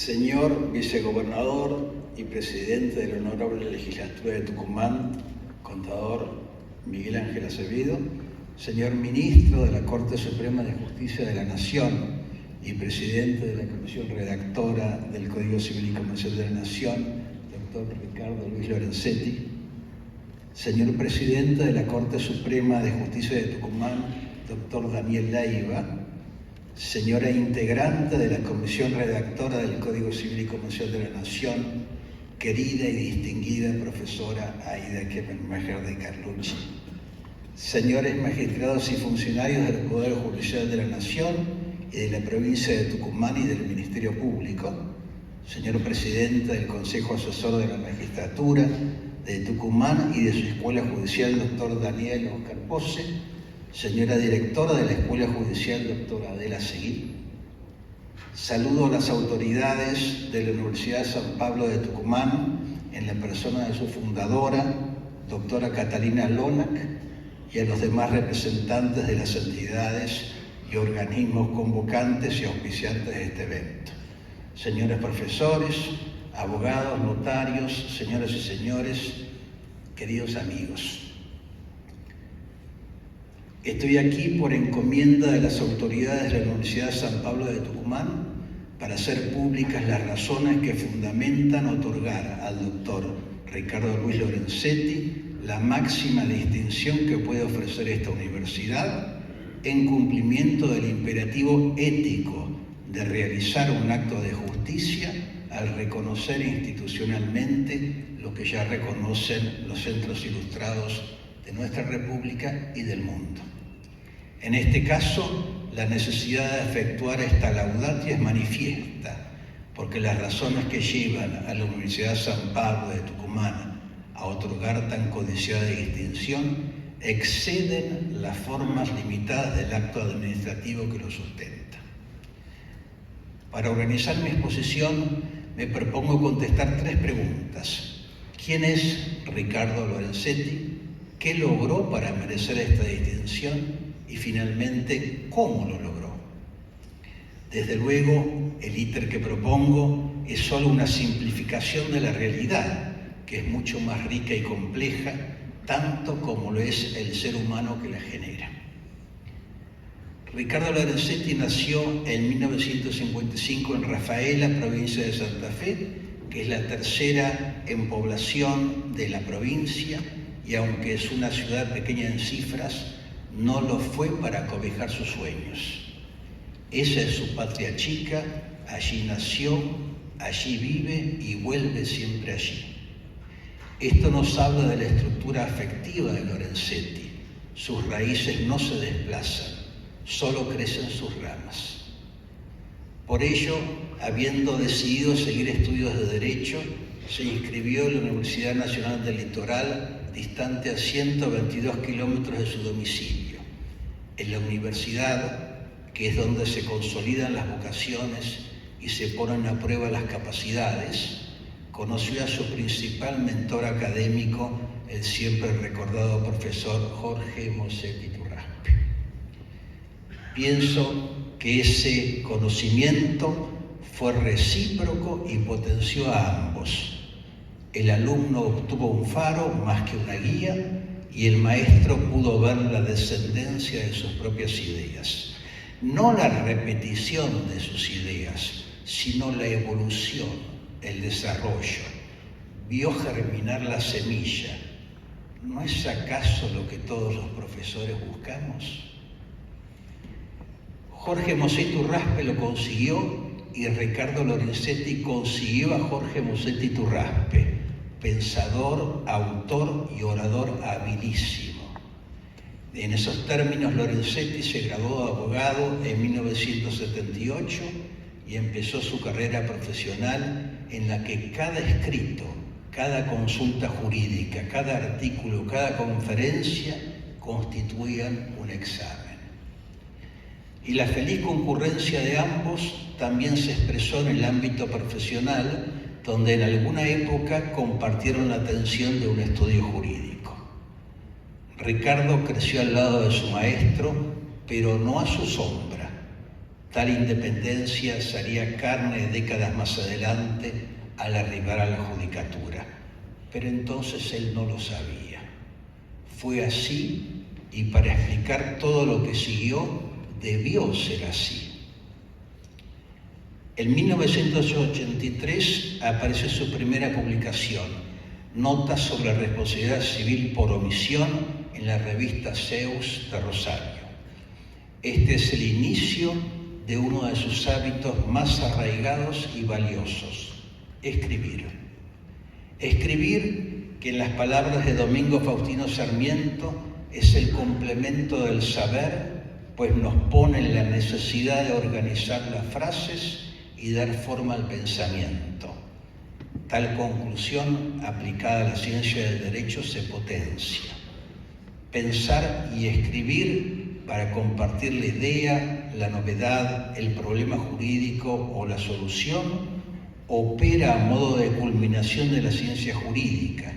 Señor vicegobernador y presidente de la Honorable Legislatura de Tucumán, contador Miguel Ángel Acevedo, señor ministro de la Corte Suprema de Justicia de la Nación y presidente de la Comisión Redactora del Código Civil y Comercial de la Nación, doctor Ricardo Luis Lorenzetti, señor presidente de la Corte Suprema de Justicia de Tucumán, doctor Daniel Leiva, señora integrante de la Comisión Redactora del Código Civil y Comercial de la Nación, querida y distinguida profesora Aida Keppenmacher de Carlucci, señores magistrados y funcionarios del Poder Judicial de la Nación y de la provincia de Tucumán y del Ministerio Público, señor presidente del Consejo Asesor de la Magistratura de Tucumán y de su Escuela Judicial, doctor Daniel Oscar Pose, señora directora de la Escuela Judicial, doctora Adela Seguí. Saludo a las autoridades de la Universidad de San Pablo de Tucumán, en la persona de su fundadora, doctora Catalina Lonac, y a los demás representantes de las entidades y organismos convocantes y auspiciantes de este evento. Señores profesores, abogados, notarios, señoras y señores, queridos amigos. Estoy aquí por encomienda de las autoridades de la Universidad de San Pablo de Tucumán para hacer públicas las razones que fundamentan otorgar al doctor Ricardo Luis Lorenzetti la máxima distinción que puede ofrecer esta universidad en cumplimiento del imperativo ético de realizar un acto de justicia al reconocer institucionalmente lo que ya reconocen los centros ilustrados de nuestra República y del mundo. En este caso, la necesidad de efectuar esta laudatia es manifiesta, porque las razones que llevan a la Universidad de San Pablo de Tucumán a otorgar tan codiciada distinción exceden las formas limitadas del acto administrativo que lo sustenta. Para organizar mi exposición, me propongo contestar tres preguntas. ¿Quién es Ricardo Lorenzetti? ¿Qué logró para merecer esta distinción? Y finalmente, ¿cómo lo logró? Desde luego, el íter que propongo es solo una simplificación de la realidad, que es mucho más rica y compleja, tanto como lo es el ser humano que la genera. Ricardo Lorenzetti nació en 1955 en Rafaela, provincia de Santa Fe, que es la tercera en población de la provincia, y aunque es una ciudad pequeña en cifras, no lo fue para cobijar sus sueños. Esa es su patria chica, allí nació, allí vive y vuelve siempre allí. Esto nos habla de la estructura afectiva de Lorenzetti. Sus raíces no se desplazan, solo crecen sus ramas. Por ello, habiendo decidido seguir estudios de Derecho, se inscribió en la Universidad Nacional del Litoral, distante a 122 kilómetros de su domicilio. En la universidad, que es donde se consolidan las vocaciones y se ponen a prueba las capacidades, conoció a su principal mentor académico, el siempre recordado profesor Jorge Mossetti Turraspe. Pienso que ese conocimiento fue recíproco y potenció a ambos. El alumno obtuvo un faro más que una guía y el maestro pudo ver la descendencia de sus propias ideas. No la repetición de sus ideas, sino la evolución, el desarrollo. Vio germinar la semilla. ¿No es acaso lo que todos los profesores buscamos? Jorge Mossetti Turraspe lo consiguió y Ricardo Lorenzetti consiguió a Jorge Mossetti Turraspe, pensador, autor y orador habilísimo. En esos términos, Lorenzetti se graduó de abogado en 1978 y empezó su carrera profesional en la que cada escrito, cada consulta jurídica, cada artículo, cada conferencia constituían un examen. Y la feliz concurrencia de ambos también se expresó en el ámbito profesional, donde en alguna época compartieron la atención de un estudio jurídico. Ricardo creció al lado de su maestro, pero no a su sombra. Tal independencia sería carne décadas más adelante al arribar a la judicatura, pero entonces él no lo sabía. Fue así y para explicar todo lo que siguió debió ser así. En 1983 aparece su primera publicación, Notas sobre responsabilidad civil por omisión, en la revista Zeus de Rosario. Este es el inicio de uno de sus hábitos más arraigados y valiosos, escribir. Escribir, que en las palabras de Domingo Faustino Sarmiento es el complemento del saber, pues nos pone en la necesidad de organizar las frases y dar forma al pensamiento. Tal conclusión, aplicada a la ciencia del derecho, se potencia. Pensar y escribir para compartir la idea, la novedad, el problema jurídico o la solución, opera a modo de culminación de la ciencia jurídica,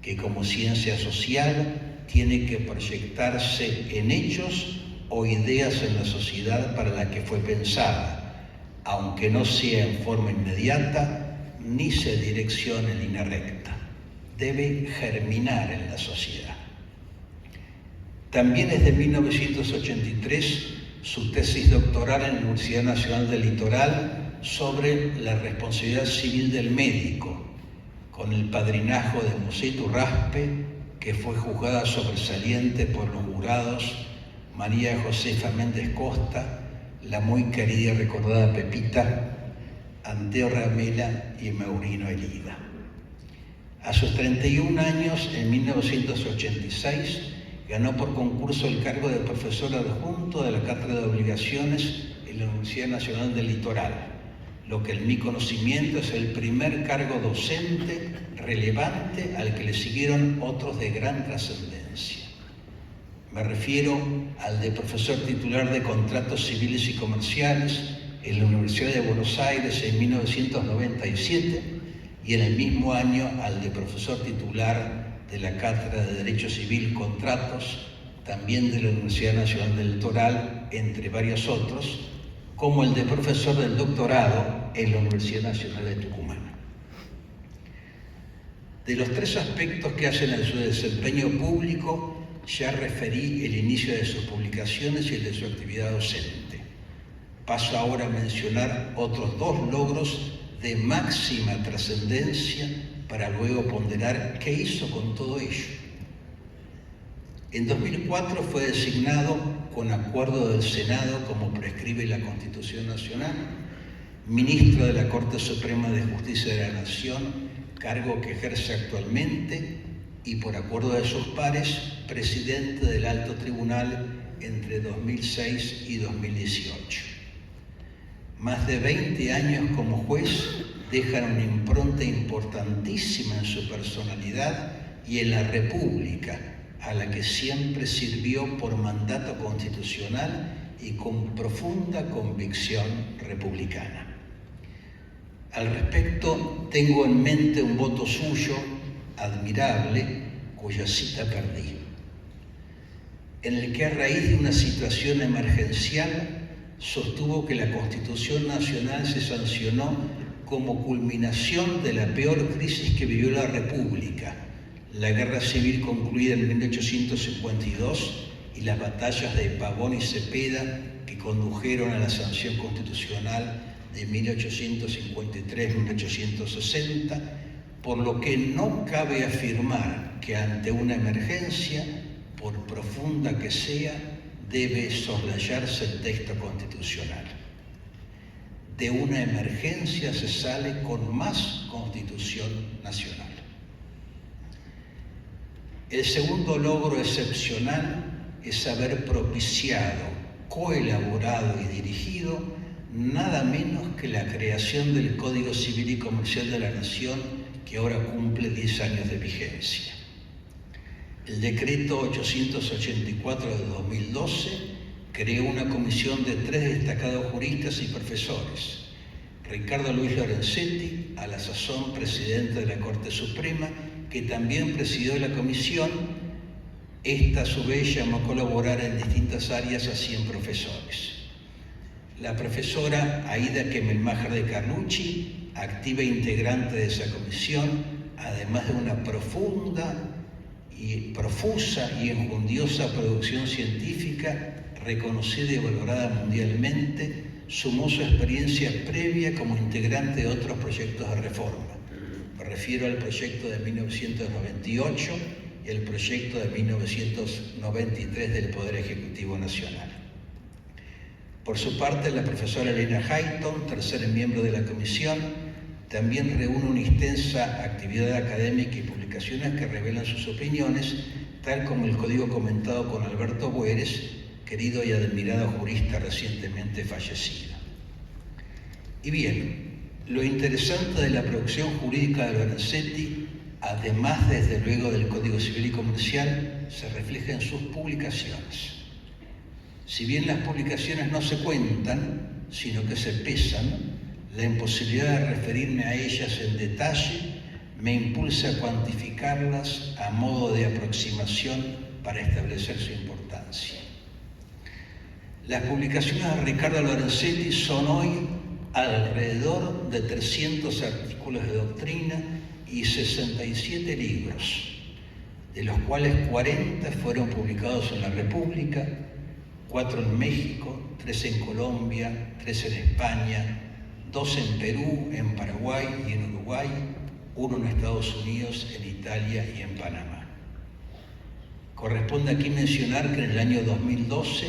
que como ciencia social tiene que proyectarse en hechos o ideas en la sociedad para la que fue pensada, aunque no sea en forma inmediata ni se direccione en línea recta. Debe germinar en la sociedad. También es de 1983 su tesis doctoral en la Universidad Nacional del Litoral sobre la responsabilidad civil del médico, con el padrinazgo de Mosé Iturraspe, que fue juzgada sobresaliente por los jurados María Josefa Méndez Costa, la muy querida y recordada Pepita, Anteo Ramela y Maurino Elida. A sus 31 años, en 1986, ganó por concurso el cargo de profesor adjunto de la Cátedra de Obligaciones en la Universidad Nacional del Litoral, lo que en mi conocimiento es el primer cargo docente relevante al que le siguieron otros de gran trascendencia. Me refiero al de profesor titular de Contratos Civiles y Comerciales en la Universidad de Buenos Aires en 1997 y en el mismo año al de profesor titular de la Cátedra de Derecho Civil Contratos, también de la Universidad Nacional del Litoral, entre varios otros, como el de profesor del doctorado en la Universidad Nacional de Tucumán. De los tres aspectos que hacen a su desempeño público, ya referí el inicio de sus publicaciones y el de su actividad docente. Paso ahora a mencionar otros dos logros de máxima trascendencia para luego ponderar qué hizo con todo ello. En 2004 fue designado, con acuerdo del Senado, como prescribe la Constitución Nacional, ministro de la Corte Suprema de Justicia de la Nación, cargo que ejerce actualmente, y por acuerdo de sus pares, presidente del Alto Tribunal entre 2006 y 2018. Más de 20 años como juez dejan una impronta importantísima en su personalidad y en la República, a la que siempre sirvió por mandato constitucional y con profunda convicción republicana. Al respecto, tengo en mente un voto suyo admirable, cuya cita perdí, en el que a raíz de una situación emergencial sostuvo que la Constitución Nacional se sancionó como culminación de la peor crisis que vivió la República, la Guerra Civil concluida en 1852 y las batallas de Pavón y Cepeda que condujeron a la sanción constitucional de 1853-1860, por lo que no cabe afirmar que ante una emergencia, por profunda que sea, debe soslayarse el texto constitucional. De una emergencia se sale con más Constitución Nacional. El segundo logro excepcional es haber propiciado, coelaborado y dirigido nada menos que la creación del Código Civil y Comercial de la Nación, que ahora cumple 10 años de vigencia. El decreto 884 de 2012 creó una comisión de 3 destacados juristas y profesores: Ricardo Luis Lorenzetti, a la sazón presidente de la Corte Suprema, que también presidió la comisión. Esta, a su vez, llamó a colaborar en distintas áreas a 100 profesores. la profesora Aida Kemelmacher de Carlucci, activa integrante de esa comisión, además de una profusa y enjundiosa producción científica, reconocida y valorada mundialmente, sumó su experiencia previa como integrante de otros proyectos de reforma. Me refiero al proyecto de 1998 y el proyecto de 1993 del Poder Ejecutivo Nacional. Por su parte, la profesora Elena Hayton, tercer miembro de la comisión, también reúne una extensa actividad académica y publicaciones que revelan sus opiniones, tal como el código comentado con Alberto Bueres, querido y admirado jurista recientemente fallecido. Y bien, lo interesante de la producción jurídica de Lorenzetti, además desde luego del Código Civil y Comercial, se refleja en sus publicaciones. Si bien las publicaciones no se cuentan, sino que se pesan, la imposibilidad de referirme a ellas en detalle me impulsa a cuantificarlas a modo de aproximación para establecer su importancia. Las publicaciones de Ricardo Lorenzetti son hoy alrededor de 300 artículos de doctrina y 67 libros, de los cuales 40 fueron publicados en la República, 4 en México, 3 en Colombia, 3 en España, 2 en Perú, en Paraguay y en Uruguay, 1 en Estados Unidos, en Italia y en Panamá. Corresponde aquí mencionar que en el año 2012,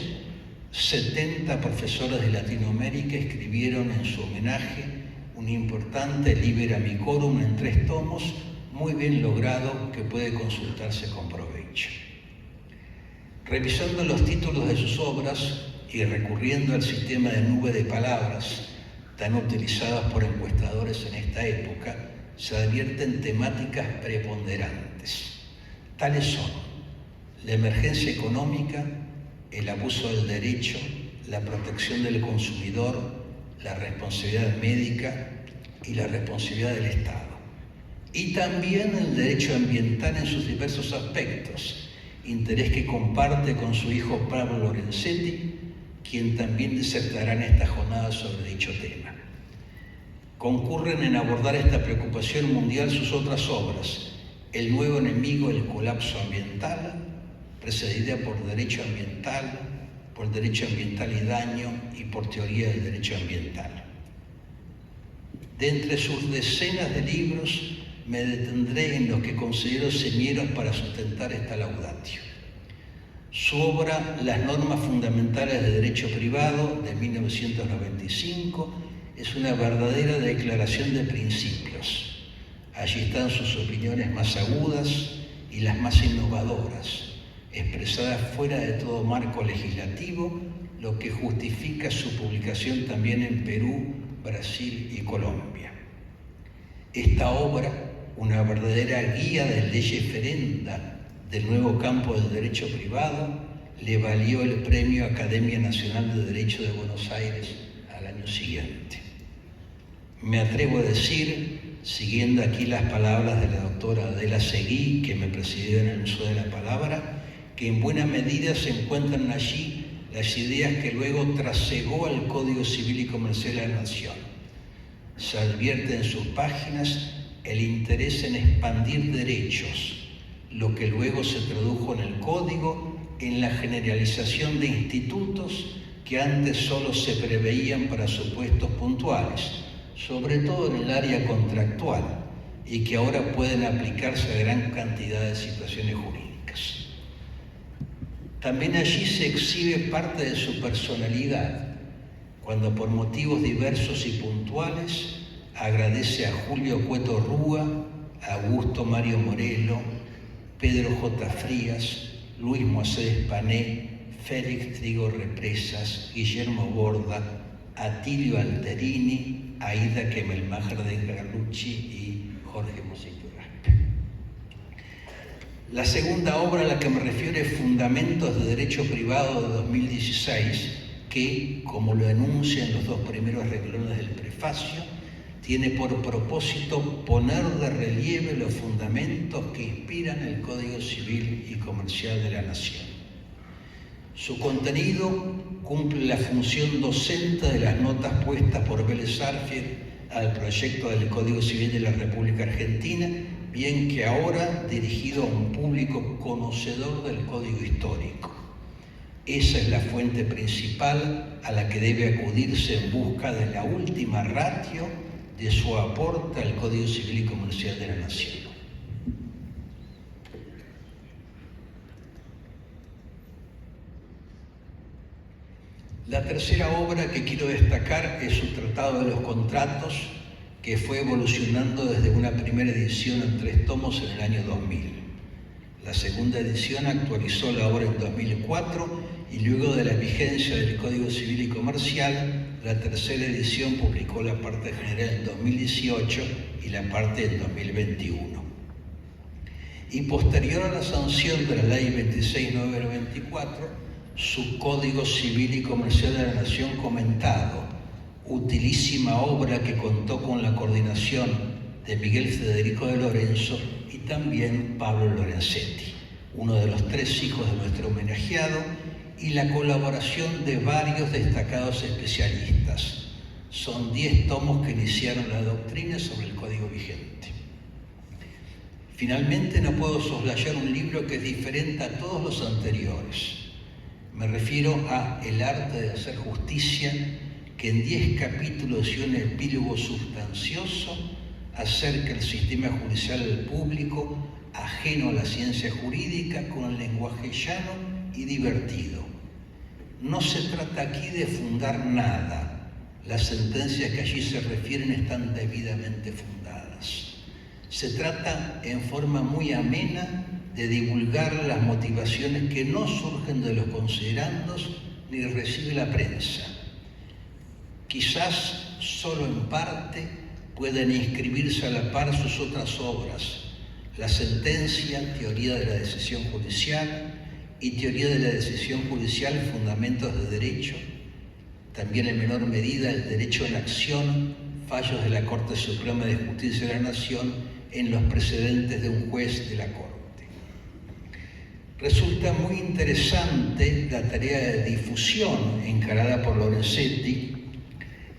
70 profesores de Latinoamérica escribieron en su homenaje un importante Liber Amicorum en 3 tomos, muy bien logrado, que puede consultarse con provecho. Revisando los títulos de sus obras y recurriendo al sistema de nube de palabras tan utilizados por encuestadores en esta época, se advierten temáticas preponderantes. Tales son la emergencia económica, el abuso del derecho, la protección del consumidor, la responsabilidad médica y la responsabilidad del Estado. Y también el derecho ambiental en sus diversos aspectos, interés que comparte con su hijo Pablo Lorenzetti, quien también disertará en esta jornada sobre dicho tema. Concurren en abordar esta preocupación mundial sus otras obras: El nuevo enemigo, el colapso ambiental, precedida por derecho ambiental y daño y por teoría del derecho ambiental. De entre sus decenas de libros, me detendré en los que considero señeros para sustentar esta laudatio. Su obra, Las normas fundamentales de derecho privado, de 1995, es una verdadera declaración de principios. Allí están sus opiniones más agudas y las más innovadoras, expresadas fuera de todo marco legislativo, lo que justifica su publicación también en Perú, Brasil y Colombia. Esta obra, una verdadera guía de leyes ferenda del nuevo campo del derecho privado, le valió el Premio Academia Nacional de Derecho de Buenos Aires al año siguiente. Me atrevo a decir, siguiendo aquí las palabras de la doctora Adela Seguí, que me presidió en el uso de la palabra, que en buena medida se encuentran allí las ideas que luego trasegó al Código Civil y Comercial de la Nación. Se advierte en sus páginas el interés en expandir derechos, lo que luego se tradujo en el Código en la generalización de institutos que antes solo se preveían para supuestos puntuales, sobre todo en el área contractual, y que ahora pueden aplicarse a gran cantidad de situaciones jurídicas. También allí se exhibe parte de su personalidad, cuando por motivos diversos y puntuales agradece a Julio Cueto Rúa, a Augusto Mario Morelo, Pedro J. Frías, Luis Moisés Pané, Félix Trigo Represas, Guillermo Borda, Atilio Alterini, Aida Kemelmacher de Carlucci y Jorge Mositurraspe. La segunda obra a la que me refiero es Fundamentos de Derecho Privado de 2016, que, como lo enuncia en los 2 primeros renglones del prefacio, tiene por propósito poner de relieve los fundamentos que inspiran el Código Civil y Comercial de la Nación. Su contenido cumple la función docente de las notas puestas por Vélez Sarsfield al proyecto del Código Civil de la República Argentina, bien que ahora dirigido a un público conocedor del Código Histórico. Esa es la fuente principal a la que debe acudirse en busca de la última ratio de su aporte al Código Civil y Comercial de la Nación. La tercera obra que quiero destacar es su Tratado de los Contratos, que fue evolucionando desde una primera edición en 3 tomos en el año 2000. La segunda edición actualizó la obra en 2004 y luego de la vigencia del Código Civil y Comercial, la tercera edición publicó la parte general en 2018 y la parte en 2021. Y posterior a la sanción de la Ley 26.994, su Código Civil y Comercial de la Nación comentado, utilísima obra que contó con la coordinación de Miguel Federico de Lorenzo y también Pablo Lorenzetti, uno de los 3 hijos de nuestro homenajeado, y la colaboración de varios destacados especialistas. Son 10 tomos que iniciaron la doctrina sobre el Código vigente. Finalmente, no puedo soslayar un libro que es diferente a todos los anteriores. Me refiero a El arte de hacer justicia, que en 10 capítulos y un epílogo sustancioso acerca el sistema judicial al público, ajeno a la ciencia jurídica, con el lenguaje llano y divertido. No se trata aquí de fundar nada. Las sentencias que allí se refieren están debidamente fundadas. Se trata en forma muy amena de divulgar las motivaciones que no surgen de los considerandos ni recibe la prensa. Quizás solo en parte pueden inscribirse a la par sus otras obras: La sentencia, teoría de la decisión judicial, y teoría de la decisión judicial, fundamentos de derecho, también en menor medida el derecho en acción, fallos de la Corte Suprema de Justicia de la Nación en los precedentes de un juez de la Corte. Resulta muy interesante la tarea de difusión encarada por Lorenzetti,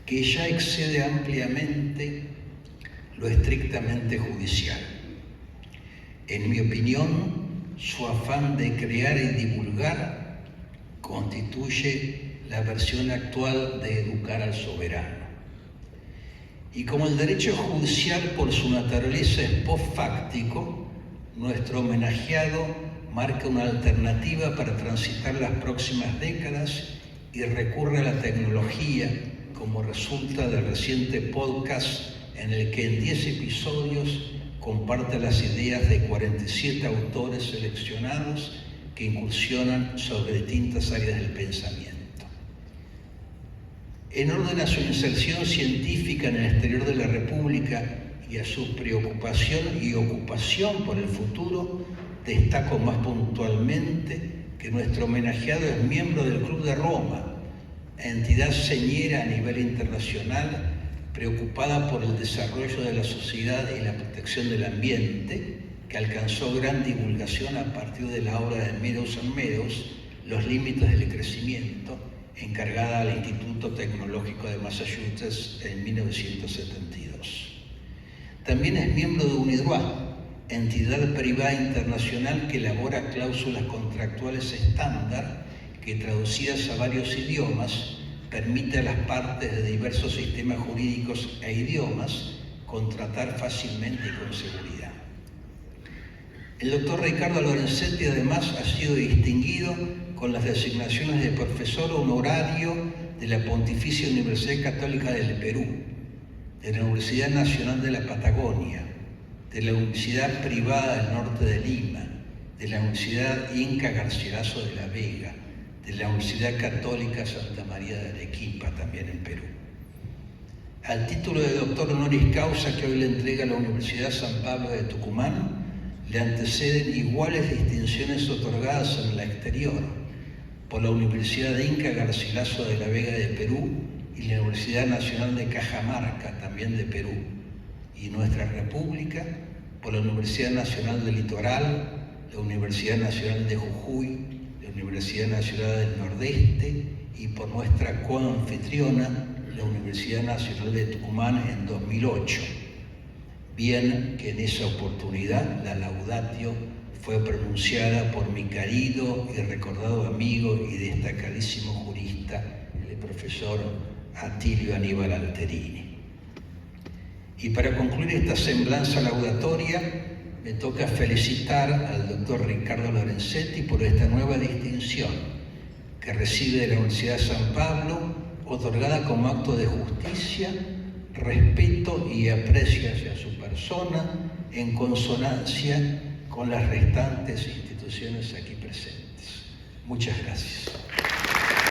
que ya excede ampliamente lo estrictamente judicial. En mi opinión, su afán de crear y divulgar constituye la versión actual de educar al soberano. Y como el derecho judicial por su naturaleza es post-fáctico, nuestro homenajeado marca una alternativa para transitar las próximas décadas y recurre a la tecnología, como resulta del reciente podcast en el que en 10 episodios comparte las ideas de 47 autores seleccionados que incursionan sobre distintas áreas del pensamiento. En orden a su inserción científica en el exterior de la República y a su preocupación y ocupación por el futuro, destaco más puntualmente que nuestro homenajeado es miembro del Club de Roma, entidad señera a nivel internacional preocupada por el desarrollo de la sociedad y la protección del ambiente, que alcanzó gran divulgación a partir de la obra de Meadows and Meadows, Los límites del crecimiento, encargada al Instituto Tecnológico de Massachusetts en 1972. También es miembro de UNIDROIT, entidad privada internacional que elabora cláusulas contractuales estándar que, traducidas a varios idiomas, permite a las partes de diversos sistemas jurídicos e idiomas contratar fácilmente y con seguridad. El doctor Ricardo Lorenzetti además ha sido distinguido con las designaciones de profesor honorario de la Pontificia Universidad Católica del Perú, de la Universidad Nacional de la Patagonia, de la Universidad Privada del Norte de Lima, de la Universidad Inca Garcilaso de la Vega, de la Universidad Católica Santa María de Arequipa, también en Perú. Al título de doctor honoris causa que hoy le entrega la Universidad San Pablo de Tucumán, le anteceden iguales distinciones otorgadas en el exterior por la Universidad Inca Garcilaso de la Vega de Perú y la Universidad Nacional de Cajamarca, también de Perú, y nuestra República por la Universidad Nacional del Litoral, la Universidad Nacional de Jujuy, la Universidad Nacional del Nordeste, y por nuestra coanfitriona, la Universidad Nacional de Tucumán, en 2008. Bien que en esa oportunidad la laudatio fue pronunciada por mi querido y recordado amigo y destacadísimo jurista, el profesor Atilio Aníbal Alterini. Y para concluir esta semblanza laudatoria, me toca felicitar al doctor Ricardo Lorenzetti por esta nueva distinción que recibe de la Universidad de San Pablo, otorgada como acto de justicia, respeto y aprecio hacia su persona, en consonancia con las restantes instituciones aquí presentes. Muchas gracias.